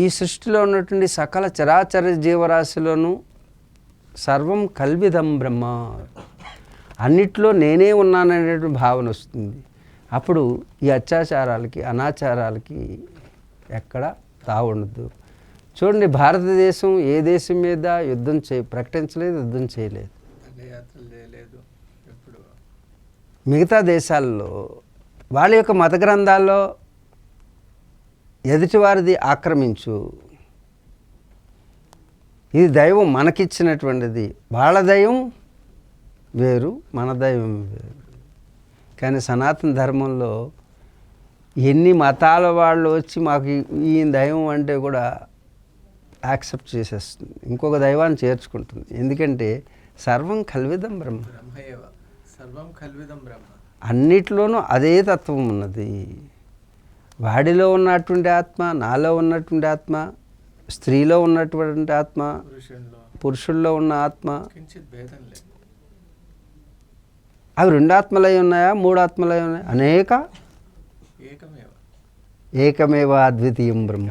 ఈ సృష్టిలో ఉన్నటువంటి సకల చరాచర జీవరాశిలోనూ సర్వం కల్విదం బ్రహ్మ, అన్నిట్లో నేనే ఉన్నాననేటువంటి భావన వస్తుంది. అప్పుడు ఈ అత్యాచారాలకి అనాచారాలకి ఎక్కడ తావుండదు. చూడండి, భారతదేశం ఏ దేశం మీద యుద్ధం ప్రకటించలేదు, యుద్ధం చేయలేదు. మిగతా దేశాల్లో వాళ్ళ యొక్క మత గ్రంథాల్లో ఎదుటివారిది ఆక్రమించు, ఇది దైవం మనకిచ్చినటువంటిది, వాళ్ళ దైవం వేరు, మన దైవం వేరు. కానీ సనాతన ధర్మంలో ఎన్ని మతాల వాళ్ళు వచ్చి మాకు ఈ దైవం అంటే కూడా యాక్సెప్ట్ చేసేస్తుంది, ఇంకొక దైవాన్ని చేర్చుకుంటుంది. ఎందుకంటే సర్వం కల్విదం బ్రహ్మ, అన్నిట్లోనూ అదే తత్వం ఉన్నది. వాడిలో ఉన్నటువంటి ఆత్మ, నాలో ఉన్నటువంటి ఆత్మ, స్త్రీలో ఉన్నటువంటి ఆత్మ, పురుషుల్లో ఉన్న ఆత్మ, అవి 2 ఆత్మలై ఉన్నాయా, 3 ఆత్మలై ఉన్నాయా? అనేక ఏకమేవ అద్వితీయం బ్రహ్మ.